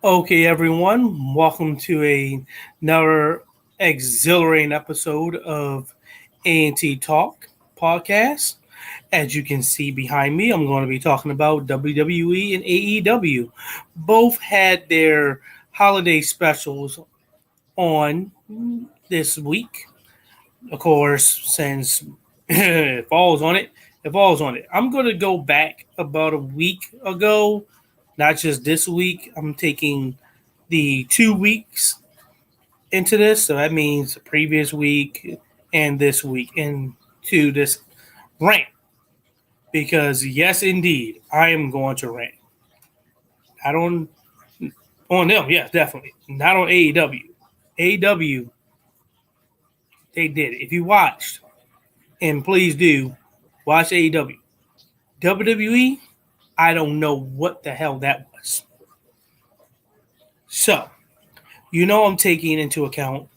Okay, everyone, welcome to another exhilarating episode of A&T Talk podcast. As you can see behind me, I'm going to be talking about WWE and AEW. Both had their holiday specials on this week. Of course, since it falls on it, it falls on it. I'm going to go back about a week ago, not just this week. I'm taking the 2 weeks into this, so that means the previous week and this week into this rant. Because yes, indeed, I am going to rant. Not on them, yes, definitely. Not on AEW. AEW, they did it. If you watched, and please do watch AEW. WWE, I don't know what the hell that was. So, I'm taking into account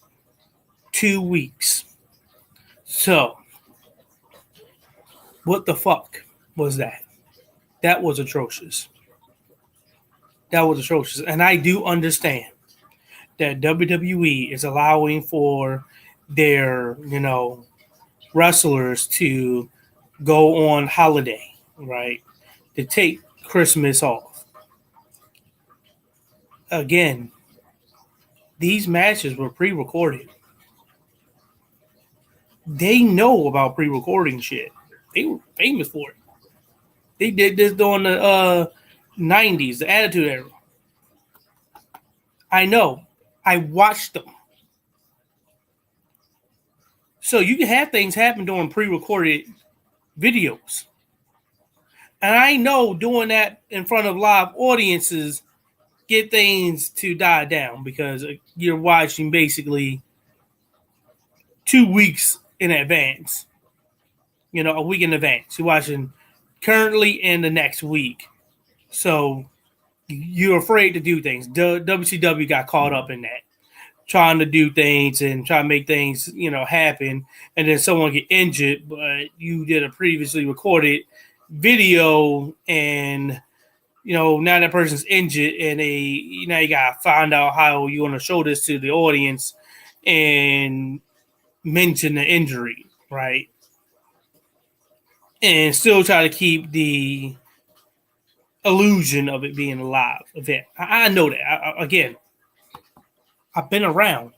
2 weeks. So, what the fuck was that? That was atrocious. That was atrocious. And I do understand that WWE is allowing for their, wrestlers to go on holiday, right? To take Christmas off. Again, these matches were pre-recorded. They know about pre-recording shit. They were famous for it. They did this during the 90s, the Attitude Era. I know. I watched them. So you can have things happen during pre-recorded videos. And I know doing that in front of live audiences get things to die down because you're watching basically 2 weeks in advance. A week in advance. You're watching currently and the next week. So you're afraid to do things. WCW got caught up in that. Trying to do things and try to make things, happen, and then someone get injured, but you did a previously recorded video, and now that person's injured, and now you gotta find out how you want to show this to the audience and mention the injury, right? And still try to keep the illusion of it being a live event. I know that. Again, I've been around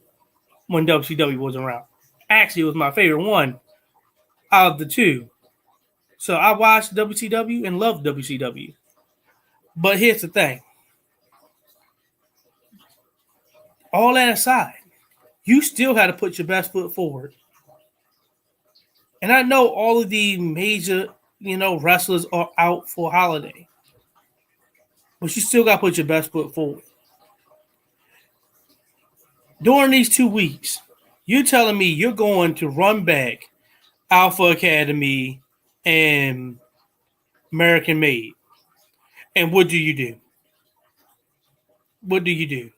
when WCW was around. Actually, it was my favorite one out of the two. So I watched WCW and loved WCW. But here's the thing. All that aside, you still got to put your best foot forward. And I know all of the major, wrestlers are out for holiday. But you still got to put your best foot forward. During these 2 weeks, you're telling me you're going to run back Alpha Academy and American Made. And what do you do? What do you do?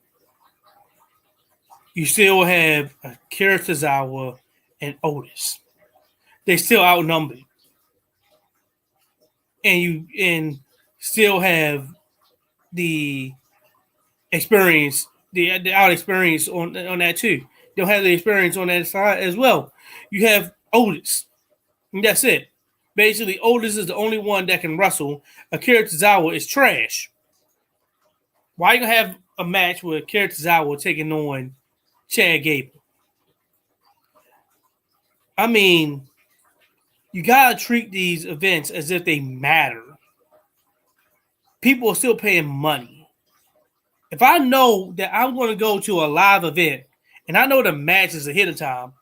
You still have Akira Tozawa and Otis. They still outnumbered. And still have the experience, the out experience on that too. They'll have the experience on that side as well. You have Otis. And that's it. Basically, Otis is the only one that can wrestle. Akira Tozawa is trash. Why are you gonna have a match with Akira Tozawa taking on Chad Gable? I mean, you gotta treat these events as if they matter. People are still paying money. If I know that I'm going to go to a live event and I know the match is ahead of time,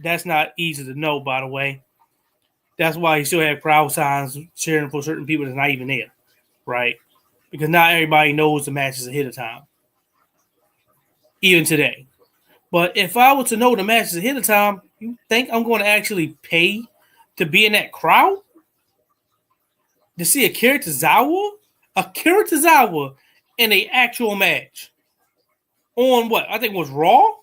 that's not easy to know, by the way. That's why you still have crowd signs cheering for certain people that's not even there, right? Because not everybody knows the match is ahead of time, even today. But if I were to know the match is ahead of time, you think I'm going to actually pay to be in that crowd? To see Akira Tozawa? Akira Tozawa in an actual match. On what? I think it was Raw?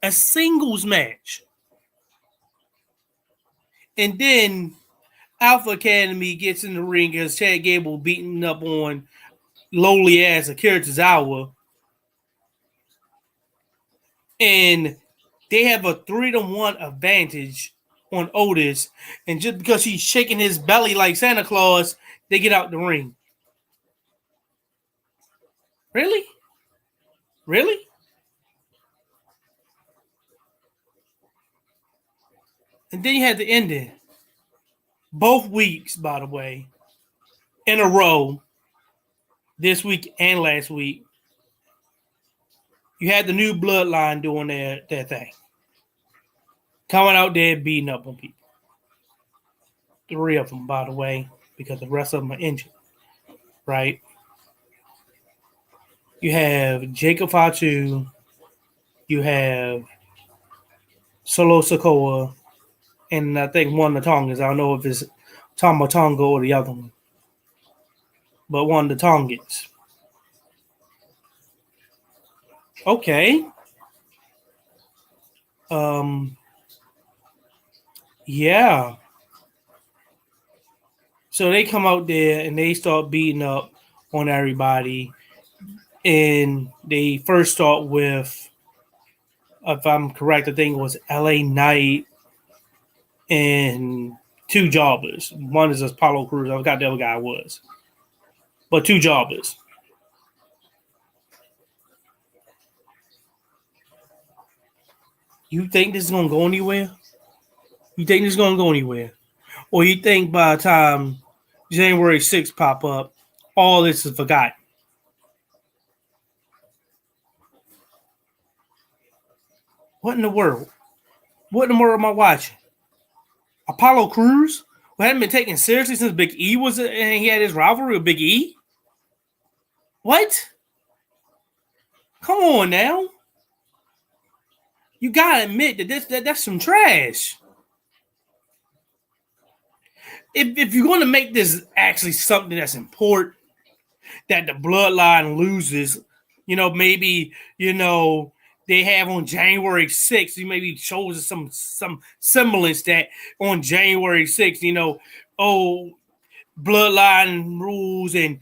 A singles match. And then Alpha Academy gets in the ring as Chad Gable beating up on lowly ass Akira Tozawa. And they have a 3-1 advantage on Otis. And just because he's shaking his belly like Santa Claus, they get out the ring. Really? Really? And then you had the ending. Both weeks, by the way, in a row, this week and last week, you had the new bloodline doing their thing. Coming out there beating up on people. 3 of them, by the way, because the rest of them are injured. Right? You have Jacob Fatu. You have Solo Sikoa. And I think one of the Tongans. I don't know if it's Tama Tonga or the other one. But one of the Tongans. Okay. Yeah. So they come out there and they start beating up on everybody. And they first start with, if I'm correct, I think it was LA Knight and 2 jobbers. One is Apollo Crews. I forgot the other guy was. But 2 jobbers. You think this is going to go anywhere? You think this is going to go anywhere? Or you think by the time January 6th pop up, all this is forgotten? What in the world? What in the world am I watching? Apollo Crews, who hadn't been taken seriously since Big E was, and he had his rivalry with Big E? What? Come on now. You gotta admit that that's some trash. If you're going to make this actually something that's important, that the bloodline loses, maybe, they have on January 6th, you maybe shows some semblance that on January 6th, bloodline rules and,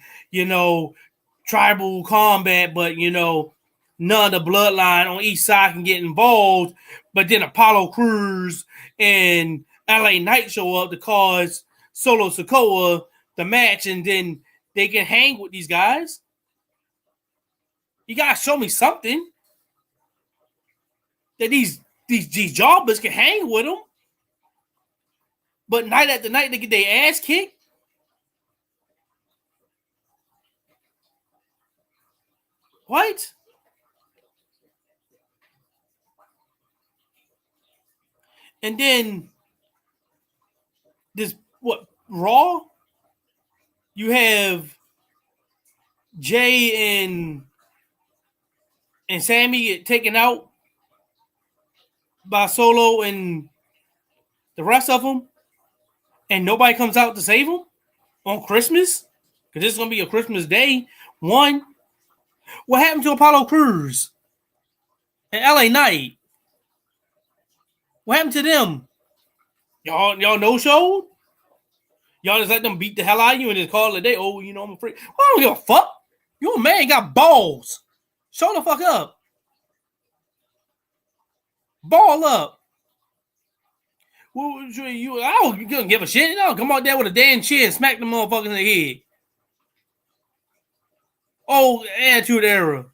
tribal combat, but, none of the bloodline on each side can get involved, but then Apollo Crews and LA Knight show up to cause Solo Sikoa the match, and then they can hang with these guys. You gotta show me something that these jobbers can hang with them. But night after night, they get their ass kicked. What? And then this Raw? You have Jay and Sammy get taken out by Solo and the rest of them, and nobody comes out to save them on Christmas, because this is going to be a Christmas day. What happened to Apollo Crews and LA Knight? What happened to them? Y'all no showed? Y'all just let them beat the hell out of you and just call it a day. Oh, I'm afraid. Well, I don't give a fuck. You a man, got balls. Show the fuck up. Ball up. Well, I don't give a shit. Come out there with a damn chair and smack the motherfucker in the head. Oh, Attitude Era.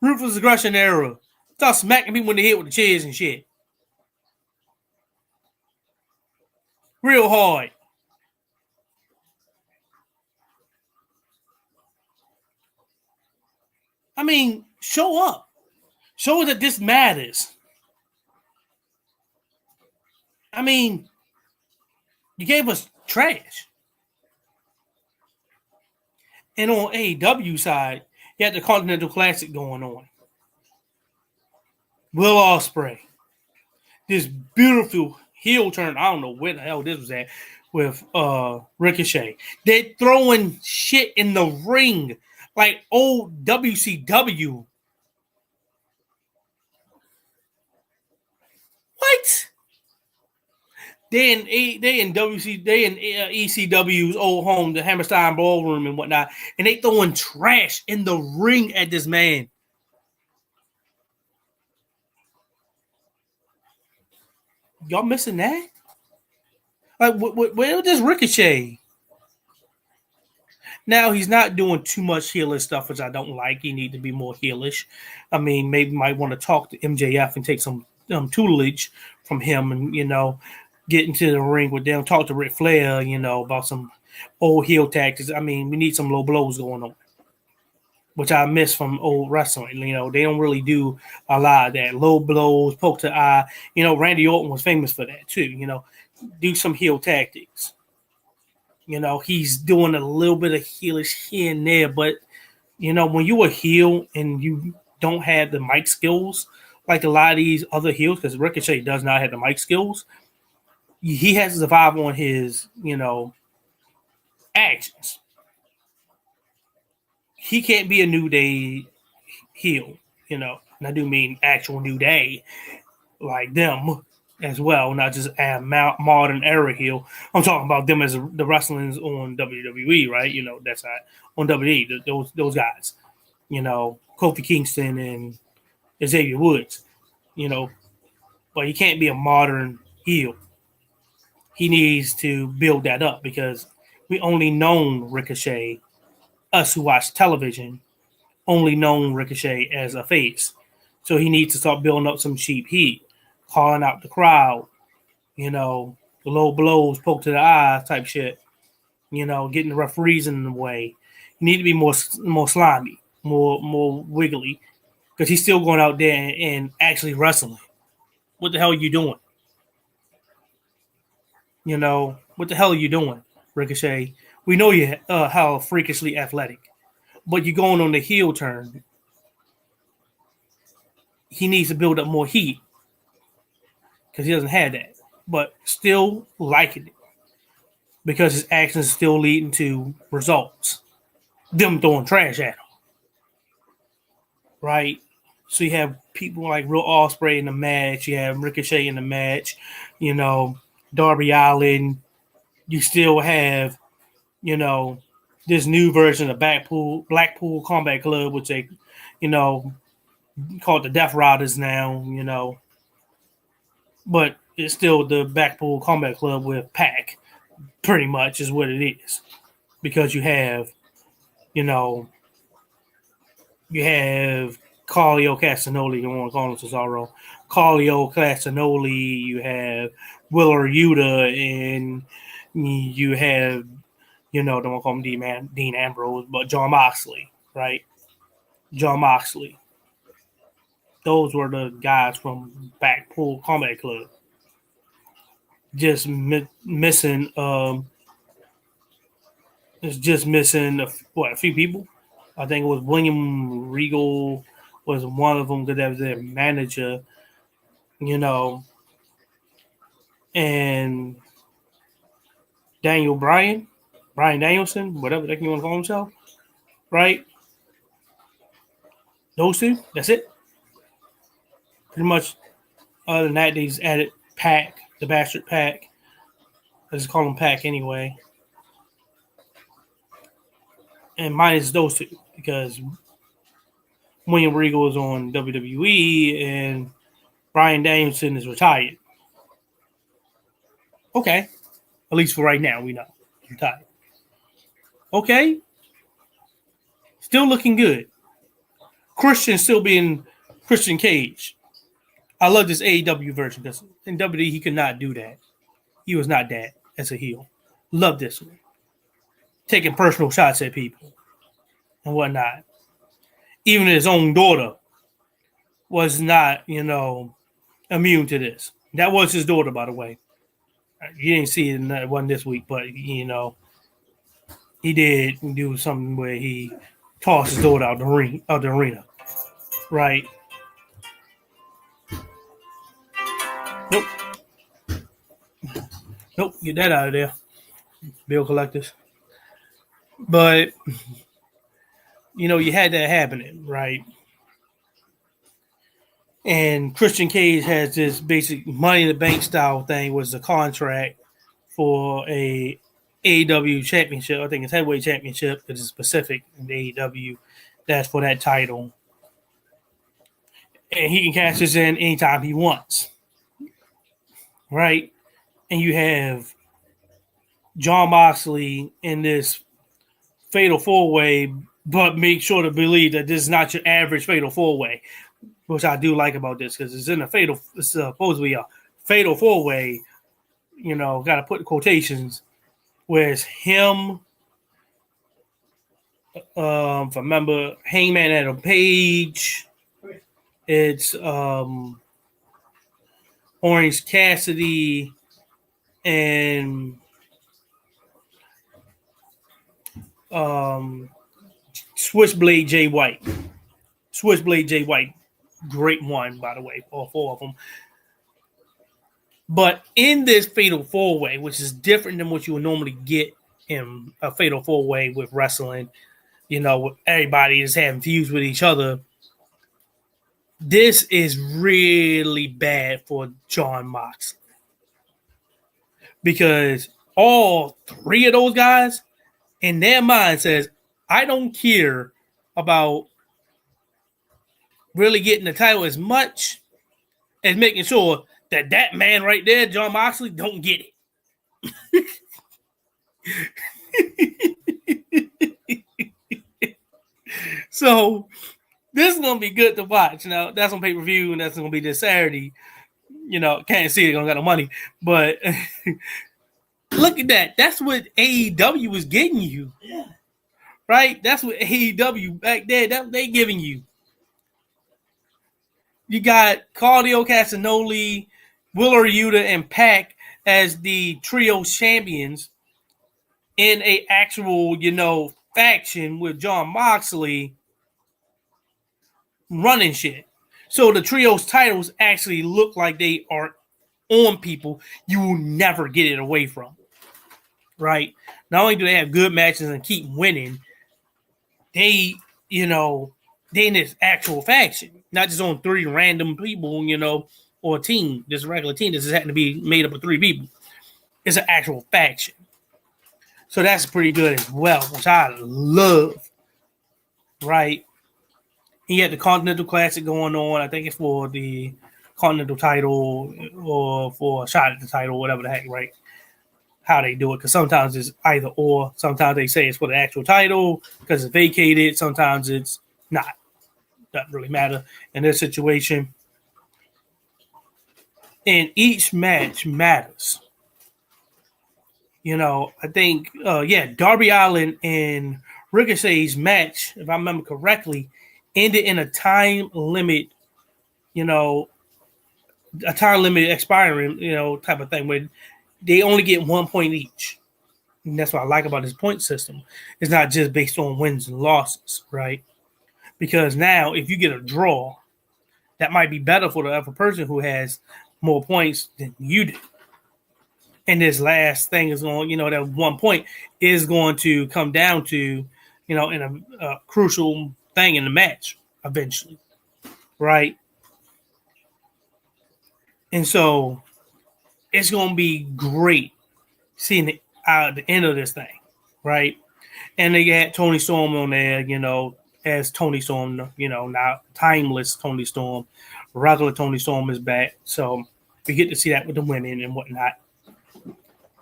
Ruthless Aggression Era. Start smacking people in the head with the chairs and shit. Real hard. I mean, show up. Show that this matters. I mean, you gave us trash. And on AEW side, you had the Continental Classic going on. Will Ospreay. This beautiful heel turn. I don't know where the hell this was at with Ricochet. They're throwing shit in the ring like old WCW. What? They in WC they in ECW's old home, the Hammerstein Ballroom and whatnot, and they throwing trash in the ring at this man. Y'all missing that? Like, where this Ricochet? Now he's not doing too much heelish stuff, which I don't like. He need to be more heelish. I mean, maybe might want to talk to MJF and take some tutelage from him, and get into the ring with them. Talk to Ric Flair, about some old heel tactics. I mean, we need some low blows going on, which I miss from old wrestling. They don't really do a lot of that. Low blows, poke to the eye. Randy Orton was famous for that too. Do some heel tactics. He's doing a little bit of heelish here and there, but when you a heel and you don't have the mic skills like a lot of these other heels, because Ricochet does not have the mic skills, he has to survive on his, actions. He can't be a New Day heel, and I do mean actual New Day like them as well, not just a modern era heel. I'm talking about them as the wrestlers on WWE, right? That's not on WWE. Those guys, Kofi Kingston and Xavier Woods, but he can't be a modern heel. He needs to build that up because we only known Ricochet, us who watch television, only known Ricochet as a face. So he needs to start building up some cheap heat, calling out the crowd, the low blows, poke to the eye type shit, getting the referees in the way. You need to be more slimy, more wiggly, because he's still going out there and actually wrestling. What the hell are you doing? What the hell are you doing, Ricochet? We know you how freakishly athletic, but you're going on the heel turn. He needs to build up more heat because he doesn't have that, but still liking it because his actions still leading to results. Them throwing trash at him, right? So you have people like Real Ospreay in the match. You have Ricochet in the match. Darby Allin. You still have, this new version of Blackpool Combat Club, which they, called the Death Riders now. But it's still the Blackpool Combat Club with Pac, pretty much is what it is, because you have, Carlio Castagnoli, you want to call him Cesaro, Carlio Castagnoli, you have Willer Yuta, and you have, don't want to call him Dean Ambrose, but Jon Moxley, right? Jon Moxley. Those were the guys from Blackpool Combat Club. Just missing, it's just missing, a few people. I think it was William Regal was one of them because that was their manager, and Brian Danielson, whatever they can want to call himself, right? Those two, that's it. Pretty much. Other than that, they just added Pac, the bastard Pac. I just call him Pac anyway. And minus those two, because William Regal is on WWE and Bryan Danielson is retired. Okay. At least for right now, we know. He's retired. Okay. Still looking good. Christian still being Christian Cage. I love this AEW version because in WWE he could not do that. He was not that as a heel. Love this one. Taking personal shots at people and whatnot. Even his own daughter was not, immune to this. That was his daughter, by the way. You didn't see it, it wasn't this week, but, he did do something where he tossed his daughter out the arena. Right? Nope, get that out of there. Bill collectors. But, you had that happening, right? And Christian Cage has this basic Money in the Bank style thing, was the contract for a AEW championship. I think it's heavyweight championship because it's specific in the AEW. That's for that title. And he can cash this in anytime he wants. Right? And you have Jon Moxley in this fatal four-way, but make sure to believe that this is not your average fatal four-way, which I do like about this because it's supposed to be a fatal four-way, got to put the quotations, where it's him, if I remember, Hangman Adam Page, it's Orange Cassidy, and Switchblade Jay White. Switchblade Jay White, great one, by the way, all four of them. But in this fatal four-way, which is different than what you would normally get in a fatal four-way with wrestling, everybody is having feuds with each other. This is really bad for Jon Moxley because all three of those guys in their mind says, I don't care about really getting the title as much as making sure that man right there, Jon Moxley, don't get it. So this is gonna be good to watch. Now that's on pay-per-view, and that's gonna be this Saturday. Can't see it, don't got no money, but look at that. That's what AEW was getting you. Yeah. Right? That's what AEW back there, that they giving you. You got Claudio Castagnoli, Wheeler Yuta, and Pac as the trio champions in a actual, faction with Jon Moxley running shit. So the trio's titles actually look like they are on people you will never get it away from. Right? Not only do they have good matches and keep winning, they in this actual faction, not just on three random people, or a team, just a regular team. This is happening to be made up of three people. It's an actual faction. So that's pretty good as well, which I love. Right? He had the Continental Classic going on. I think it's for the Continental title or for a shot at the title, whatever the heck, right? How they do it. Because sometimes it's either or. Sometimes they say it's for the actual title because it's vacated. Sometimes it's not. Doesn't really matter in this situation. And each match matters. I think, Darby Allin and Ricochet's match, if I remember correctly, ended in a time limit, a time limit expiring, type of thing where they only get 1 point each. And that's what I like about this point system. It's not just based on wins and losses, right? Because now if you get a draw, that might be better for the other person who has more points than you do. And this last thing is going, that 1 point is going to come down to, in a crucial thing in the match eventually, right? And so it's going to be great seeing the end of this thing, right? And they got Tony Storm on there, as Tony Storm, now timeless Tony Storm. Regular Tony Storm is back. So we get to see that with the women and whatnot.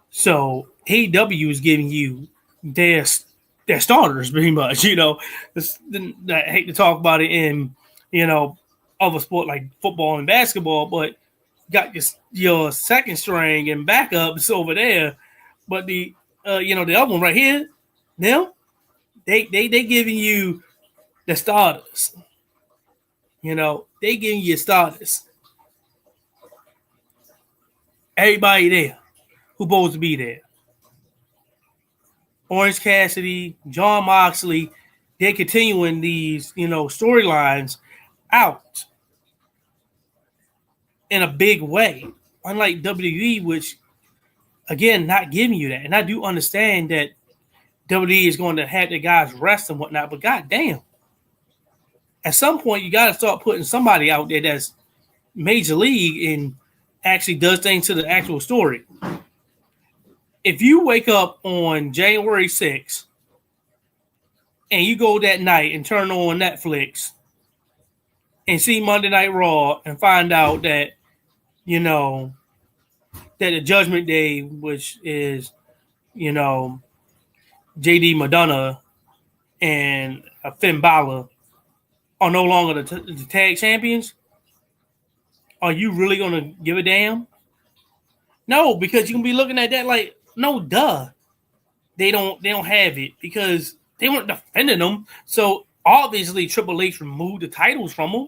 So AEW is giving you their starters pretty much, I hate to talk about it in, other sport like football and basketball, but got your second string and backups over there. But the the other one right here, now they giving you the starters. They giving you starters. Everybody there who's supposed to be there. Orange Cassidy, Jon Moxley, they're continuing these, storylines out in a big way. Unlike WWE, which, again, not giving you that. And I do understand that WWE is going to have the guys rest and whatnot, but goddamn. At some point, you got to start putting somebody out there that's Major League and actually does things to the actual story. If you wake up on January 6th and you go that night and turn on Netflix and see Monday Night Raw and find out that, that the Judgment Day, which is, JD Madonna and Finn Balor, are no longer the tag champions, are you really going to give a damn? No, because you can be looking at that like, no, duh. They don't have it because they weren't defending them. So obviously Triple H removed the titles from them.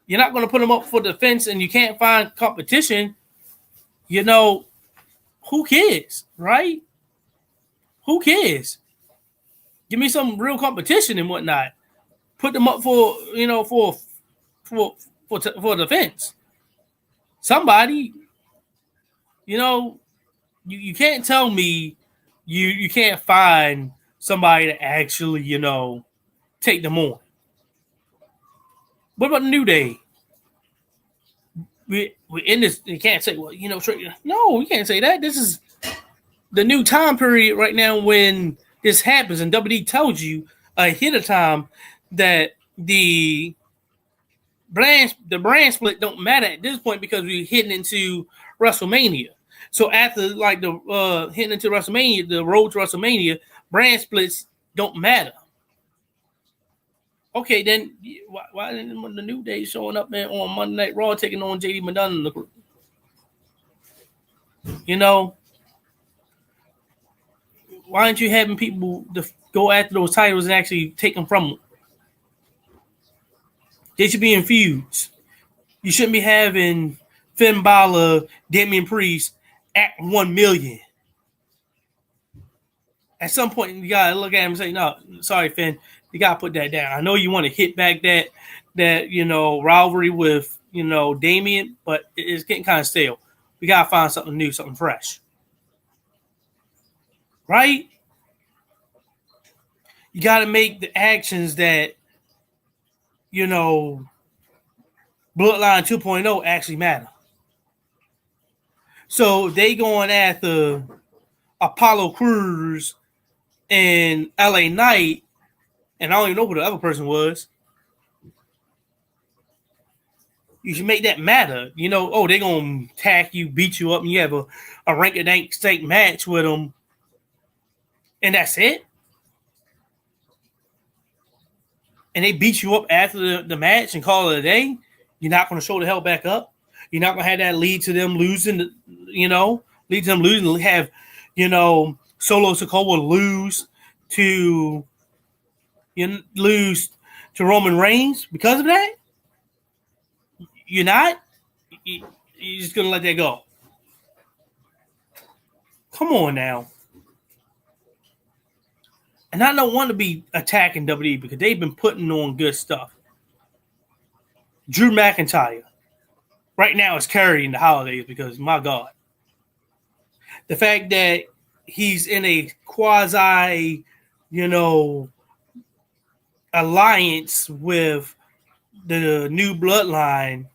You're not going to put them up for defense and you can't find competition. Who cares, right? Who cares? Give me some real competition and whatnot. Put them up for defense. Somebody, you can't tell me you can't find somebody to actually, take them on. What about the New Day? We in this. You can't say, well, no, we can't say that. This is the new time period right now when this happens, and WWE tells you ahead of time that the brand split don't matter at this point because we're hitting into WrestleMania. So after the hitting into WrestleMania, the road to WrestleMania, brand splits don't matter. Okay, then why didn't the New Day showing up man on Monday Night Raw taking on JD Madonna? Why aren't you having people go after those titles and actually take them from them? They should be infused. You shouldn't be having Finn Balor, Damian Priest at 1 million. At some point, you gotta look at him and say, "No, sorry, Finn, you gotta put that down." I know you want to hit back that rivalry with Damian, but it's getting kind of stale. We gotta find something new, something fresh, right? You gotta make the actions that Bloodline 2.0 actually matter. So they going after Apollo Crews and LA Knight, and I don't even know who the other person was. You should make that matter. They're going to attack you, beat you up, and you have a rank-and-dank stake match with them, and that's it? And they beat you up after the match and call it a day? You're not going to show the hell back up? You're not going to have that lead to them losing, have, Solo Sikoa lose to Roman Reigns because of that? You're not? You're just going to let that go? Come on now. And I don't want to be attacking WWE because they've been putting on good stuff. Drew McIntyre right now is carrying the holidays because, my God, the fact that he's in a quasi, alliance with the new bloodline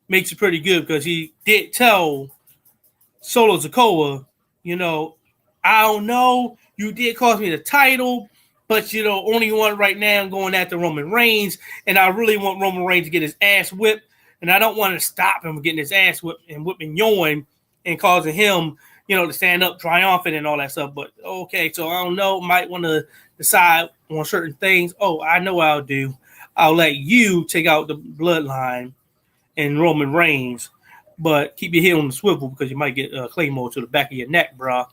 makes it pretty good because he did tell Solo Sikoa, I don't know, you did cost me the title, but only one right now I'm going after Roman Reigns, and I really want Roman Reigns to get his ass whipped, and I don't want to stop him from getting his ass whipped and whipping Yoin and causing him, to stand up triumphant and all that stuff. But okay, so I don't know, might want to decide on certain things. Oh, I know what I'll do. I'll let you take out the bloodline and Roman Reigns, but keep your head on the swivel because you might get a Claymore to the back of your neck, bro.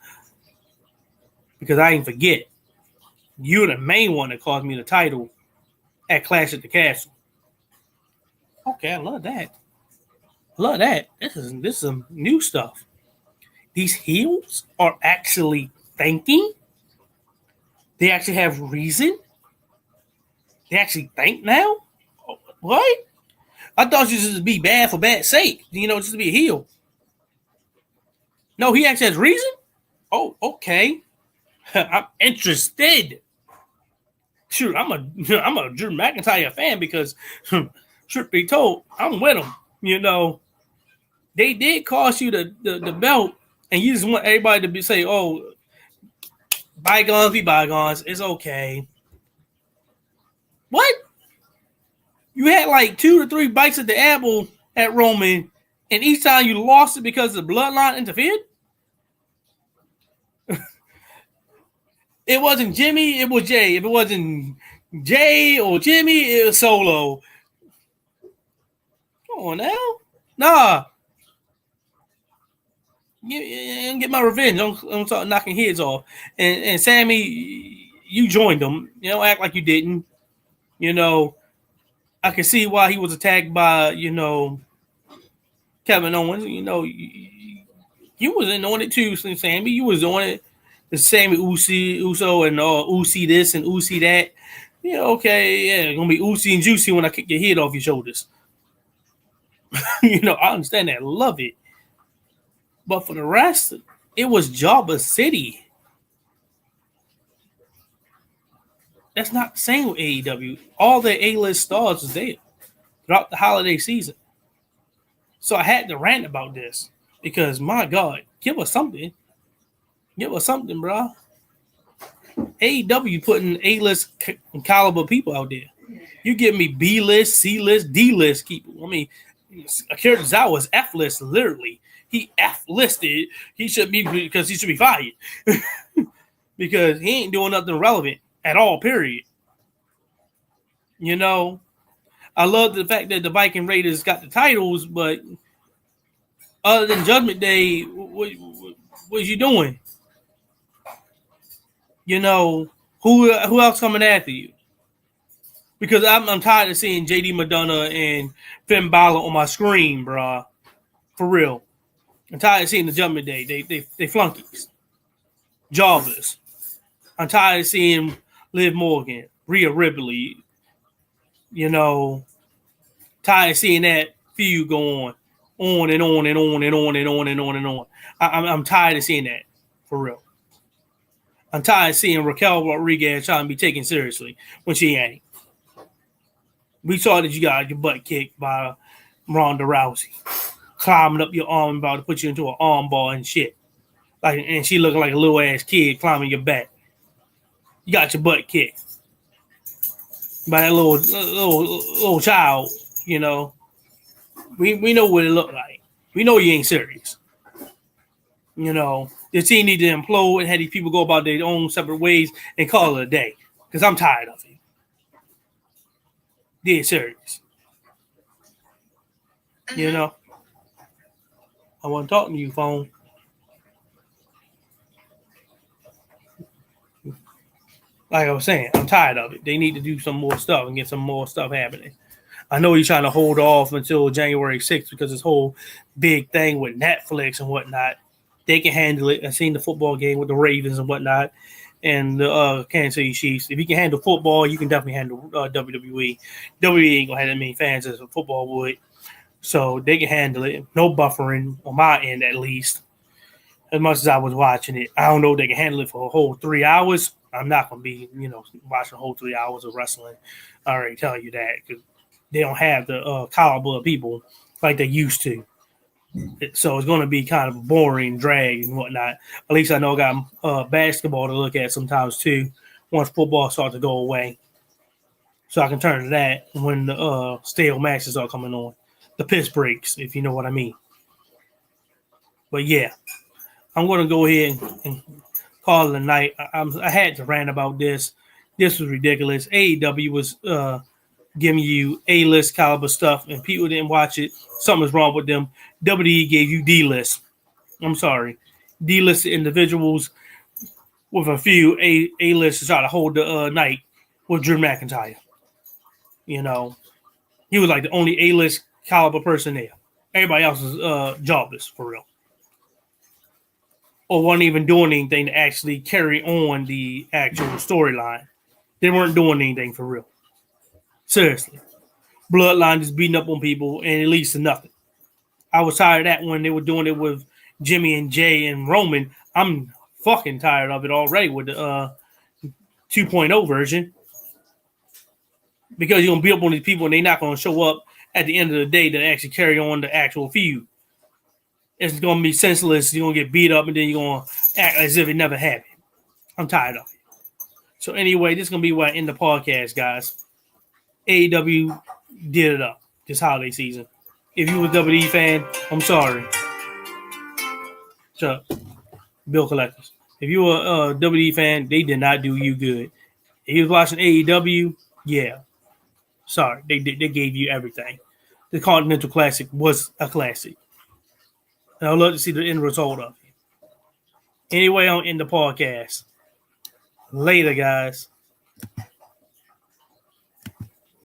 Because I ain't forget, you're the main one that cost me the title at Clash at the Castle. Okay, I love that. Love that. This is some new stuff. These heels are actually thinking. They actually have reason. They actually think now. What? I thought you just be bad for bad sake. Just to be a heel. No, he actually has reason. Oh, okay. I'm interested. Sure, I'm a Drew McIntyre fan because truth be told, I'm with them. You know, they did cost you the belt, and you just want everybody to say, "Oh, bygones be bygones. It's okay." What? You had like 2 to 3 bites at the apple at Roman, and each time you lost it because the bloodline interfered? It wasn't Jimmy, it was Jay. If it wasn't Jay or Jimmy, it was Solo. Come on now. Nah. Get my revenge. Don't start knocking heads off. And Sammy, you joined them. You know, act like you didn't. You know, I can see why he was attacked by, Kevin Owens. You know, you wasn't on it too, Sammy. You was on it. The Sammy Uso and Usi this and Usi that. Yeah, okay, yeah, it's gonna be Usi and Juicy when I kick your head off your shoulders. I understand that. Love it. But for the rest, it was Jabba City. That's not the same with AEW. All the A-list stars was there throughout the holiday season. So I had to rant about this because, my God, give us something. Give us something, bro. AEW putting A-list caliber people out there. You give me B-list, C-list, D-list people. I mean, Akira Tozawa was F-list, literally. He F-listed. He should be because he should be fired because he ain't doing nothing relevant at all. Period. I love the fact that the Viking Raiders got the titles, but other than Judgment Day, what was you doing? Who else coming after you? Because I'm tired of seeing JD Madonna and Finn Balor on my screen, bruh. For real. I'm tired of seeing the Judgment Day. They flunkies. Jobbers. I'm tired of seeing Liv Morgan, Rhea Ripley. Tired of seeing that feud go on and on and on and on and on and on and on. I'm tired of seeing that. For real. I'm tired of seeing Raquel Rodriguez trying to be taken seriously when she ain't. We saw that you got your butt kicked by Ronda Rousey. Climbing up your arm, about to put you into an arm bar and shit. And she looking like a little ass kid climbing your back. You got your butt kicked by that little child. We know what it looked like. We know you ain't serious. The team need to implode and have these people go about their own separate ways and call it a day. Because I'm tired of it. Dead serious. I wasn't talking to you, phone. Like I was saying, I'm tired of it. They need to do some more stuff and get some more stuff happening. I know you're trying to hold off until January 6th because this whole big thing with Netflix and whatnot, they can handle it. I've seen the football game with the Ravens and whatnot and the Kansas City Chiefs. If you can handle football, you can definitely handle WWE. WWE ain't going to have that many fans as football would. So they can handle it. No buffering on my end, at least. As much as I was watching it, I don't know if they can handle it for a whole 3 hours. I'm not going to be, watching a whole 3 hours of wrestling. I already tell you that because they don't have the caliber of people like they used to. So it's going to be kind of boring, drag and whatnot. At least I know I got basketball to look at sometimes too. Once football starts to go away, so I can turn to that when the stale matches are coming on. The piss breaks, if you know what I mean. But yeah, I'm going to go ahead and call it a night. I had to rant about this. This was ridiculous. AEW was giving you A-list caliber stuff, and people didn't watch it. Something's wrong with them. WWE gave you D-list. I'm sorry. D-list individuals with a few A-list to try to hold the night with Drew McIntyre. He was like the only A-list caliber person there. Everybody else was jobless, for real. Or wasn't even doing anything to actually carry on the actual storyline. They weren't doing anything for real. Seriously. Bloodline just beating up on people and it leads to nothing. I was tired of that when they were doing it with Jimmy and Jay and Roman. I'm fucking tired of it already with the 2.0 version. Because you're going to beat up on these people and they're not going to show up at the end of the day to actually carry on the actual feud. It's going to be senseless. You're going to get beat up and then you're going to act as if it never happened. I'm tired of it. So anyway, this is going to be where I end the podcast, guys. AEW did it up this holiday season. If you were a WWE fan, I'm sorry. Shut up. Bill collectors. If you were a WWE fan, they did not do you good. If you was watching AEW, yeah. Sorry, they gave you everything. The Continental Classic was a classic. And I'd love to see the end result of it. Anyway, I'll end the podcast. Later, guys.